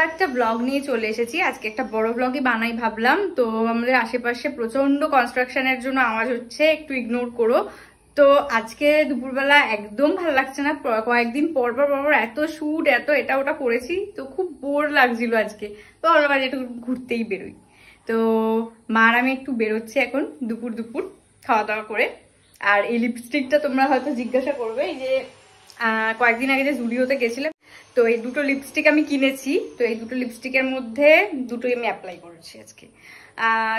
একটা ব্লগ নিয়ে চলে এসেছি। আজকে একটা বড় ব্লগই বানাই ভাবলাম। তো আমাদের আশেপাশে প্রচন্ড কনস্ট্রাকশনের জন্য আওয়াজ হচ্ছে, একটু ইগনোর করো। তো আজকে দুপুরবেলা একদম ভালো লাগছে না, কয়েকদিন পর পর এত শুট এত এটা ওটা করেছি, তো খুব বোর লাগছিল আজকে। তো ভাবলাম আজ একটু ঘুরতেই বেরোই। তো মার আমি একটু বেরোচ্ছি এখন দুপুর দুপুর খাওয়া দাওয়া করে। আর এই লিপস্টিকটা তোমরা হয়তো জিজ্ঞাসা করবে, এই যে কয়েকদিন আগে যে জুডিওতে গেছিলাম, তো এই দুটো লিপস্টিক আমি কিনেছি। তো এই দুটো লিপস্টিকের মধ্যে দুটোই আমি অ্যাপ্লাই করেছি আজকে।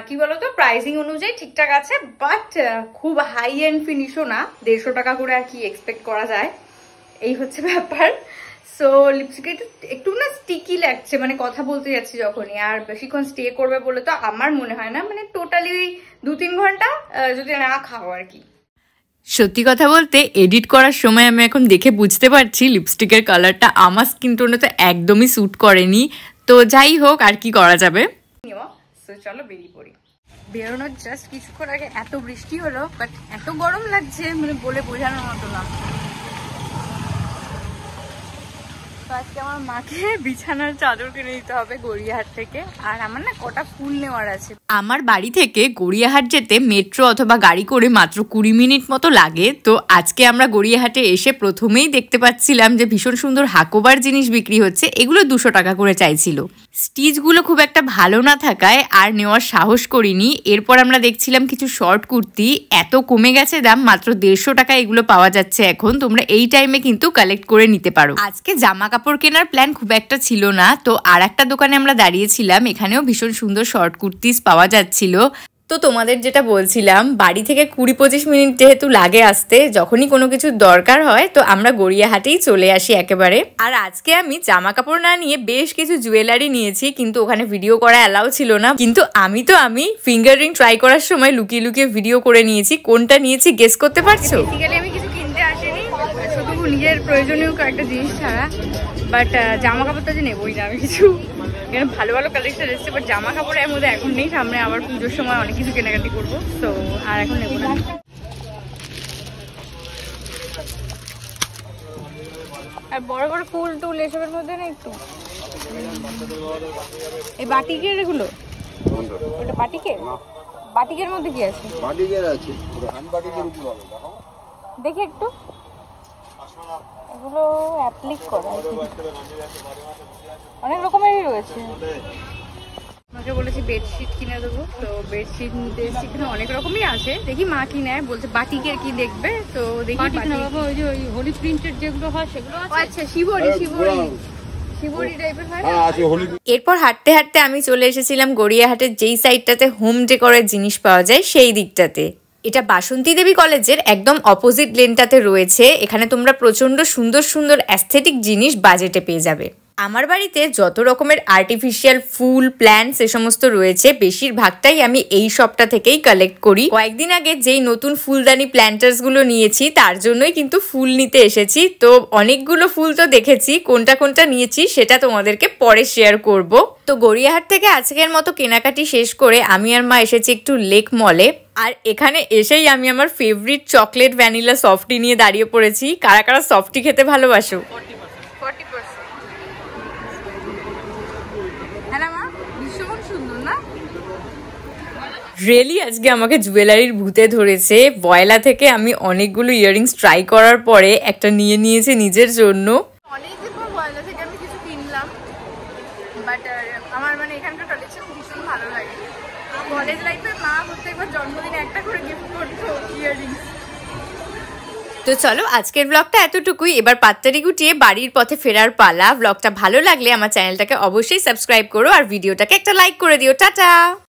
কি বলতো, প্রাইসিং অনুযায়ী ঠিকঠাক আছে, বাট খুব হাই এন্ড ফিনিশও না। 150 টাকা করে আর কি এক্সপেক্ট করা যায়, এই হচ্ছে ব্যাপার। সো লিপস্টিক একটু না স্টিকি লাগছে, মানে কথা বলতে যাচ্ছি যখনই। আর বেশিক্ষণ স্টে করবে বলে তো আমার মনে হয় না, মানে টোটালি 2-3 ঘন্টা যদি না খাও আর কি। সত্যি কথা বলতে এডিট করার সময় আমি এখন দেখে বুঝতে পারছি লিপস্টিকের কালারটা আমার স্কিন টোনে তো একদমই স্যুট করেনি। তো যাই হোক, আর কি করা যাবে। চলো বেরিয়ে পড়ি। বেরোনোর জাস্ট কিছুক্ষণ আগে এত বৃষ্টি হলো, বাট এত গরম লাগছে মানে বলে বোঝানোর মতো না। তো আজকে আমার মাকে বিছানার চাদর কিনে দিতে হবে গড়িয়াহাট থেকে। আর আমার না কটা ফুল নেওয়ার আছে। আমার বাড়ি থেকে গড়িয়াহাট যেতে মেট্রো অথবা গাড়ি করে মাত্র 20 মিনিট মতো লাগে। তো আজকে আমরা গড়িয়াহাটে এসে প্রথমেই দেখতে পাচ্ছিলাম যে ভীষণ সুন্দর হাকোবার জিনিস বিক্রি হচ্ছে। এগুলো 200 টাকা করে চাইছিল। স্টিচগুলো খুব একটা ভালো না থাকায় আর নেওয়ার সাহস করিনি। এরপর আমরা দেখছিলাম কিছু শর্ট কুর্তি, এত কমে গেছে দাম, মাত্র 150 টাকা এগুলো পাওয়া যাচ্ছে এখন। তোমরা এই টাইমে কিন্তু কালেক্ট করে নিতে পারো। আজকে জামা কাপড় কেনার প্ল্যান খুব একটা ছিল না, তো আর একটা দোকানে আমরা দাঁড়িয়েছিলাম, এখানেও ভীষণ সুন্দর শর্ট কুর্তিস পাওয়া যাচ্ছিল। তো তোমাদের যেটা বলছিলাম, বাড়ি থেকে 20-25 মিনিট যেহেতু লাগে আসতে, যখনই কোনো কিছু দরকার হয় তো আমরা গড়িয়াহাটেই চলে আসি একেবারে। আর আজকে আমি জামা কাপড় না নিয়ে বেশ কিছু জুয়েলারি নিয়েছি, কিন্তু ওখানে ভিডিও করা অ্যালাউ ছিল না। কিন্তু আমি ফিঙ্গার রিং ট্রাই করার সময় লুকিয়ে লুকিয়ে ভিডিও করে নিয়েছি। কোনটা নিয়েছি গেস করতে পারছো? বেসিক্যালি আমি কিছু কিনতে আসিনি, শুধু নিজের প্রয়োজনীয় কয়েকটা জিনিস ছাড়া। বাট জামা কাপড়টা যে নেবই না আমি কিছু। এখানে ভালো ভালো কালেকশন এসেছে, বাট জামা কাপড়ের মধ্যে এখন নেই। সামনে আবার পুজোর সময় অনেক কিছু কেনাকাটি করবো, তো আর এখন নেবো না। আর বড় বড় ফুল টুল এসবের মধ্যে না একটু। এই বাটিকের এগুলো, ওটা বাটিকের? বাটিকের মধ্যে কি আছে? বাটিকের আছে, বাটিকের উপর হবে, দেখি একটু। এগুলো অ্যাপ্লিক করা অনেক রকমেরই রয়েছে। আমাকে বলেছি বেডশিট কিনে দেবো, তো বেডশিট নিতে এসেছি, এখানে অনেক রকমই আছে। দেখি মা কি নেয়, বলছে বাটিকের কি দেখবে, তো দেখি। ওই যে ওই হোলি প্রিন্টেড যেগুলো হয় সেগুলো আছে। আচ্ছা, শিবরি টাইপের হয়। এরপর হাঁটতে হাঁটতে আমি চলে এসেছিলাম গড়িয়াহাটের যেই সাইডটাতে হোম ডেকোরের জিনিস পাওয়া যায় সেই দিকটাতে। এটা বাসন্তী দেবী কলেজের একদম অপোজিট লেনটাতে রয়েছে। এখানে তোমরা প্রচন্ড সুন্দর সুন্দর অ্যাস্থেটিক জিনিস বাজেটে পেয়ে যাবে। আমার বাড়িতে যত রকমের আর্টিফিশিয়াল ফুল প্ল্যান্টস এ সমস্ত রয়েছে, বেশিরভাগটাই আমি এই শপটা থেকেই কালেক্ট করি। কয়েকদিন আগে যেই নতুন ফুলদানি প্ল্যান্টার্স গুলো নিয়েছি, তার জন্যই কিন্তু ফুল নিতে এসেছি। তো অনেকগুলো ফুল তো দেখেছি, কোনটা কোনটা নিয়েছি সেটা তোমাদেরকে পরে শেয়ার করব। তো গড়িয়াহাট থেকে আজকের মতো কেনাকাটি শেষ করে আমি আর মা এসেছি একটু লেক মলে। আর এখানে এসেই আমি আমার ফেভারিট চকলেট ভ্যানিলা সফটি নিয়ে দাঁড়িয়ে পড়েছি। কারা কারা সফটি খেতে ভালোবাসো? 40%। হ্যাঁ মা, ভীষণ সুন্দর না? রিয়েলি আজকে আমাকে জুয়েলারির ভূতে ধরেছে। ভয়লা থেকে আমি অনেকগুলো ইয়াররিংস ট্রাই করার পরে একটা নিয়ে নিয়েছি নিজের জন্য। অনেকদিন পর ভয়লা থেকে আমি কিছু কিনলাম, বাট আমার মানে এখানকার কালেকশন ভীষণ ভালো লাগে। কলেজ লাইফে মা প্রত্যেকবার জন্মদিনে একটা করে গিফট করতো ইয়াররিংস। তো চলো আজকের ব্লগটা এতটুকুই। এবার পাত্তারি গুটিয়ে বাড়ির পথে ফেরার পালা। ব্লগটা ভালো লাগলে আমার চ্যানেলটাকে অবশ্যই সাবস্ক্রাইব করো আর ভিডিওটাকে একটা লাইক করে দিও। টাটা।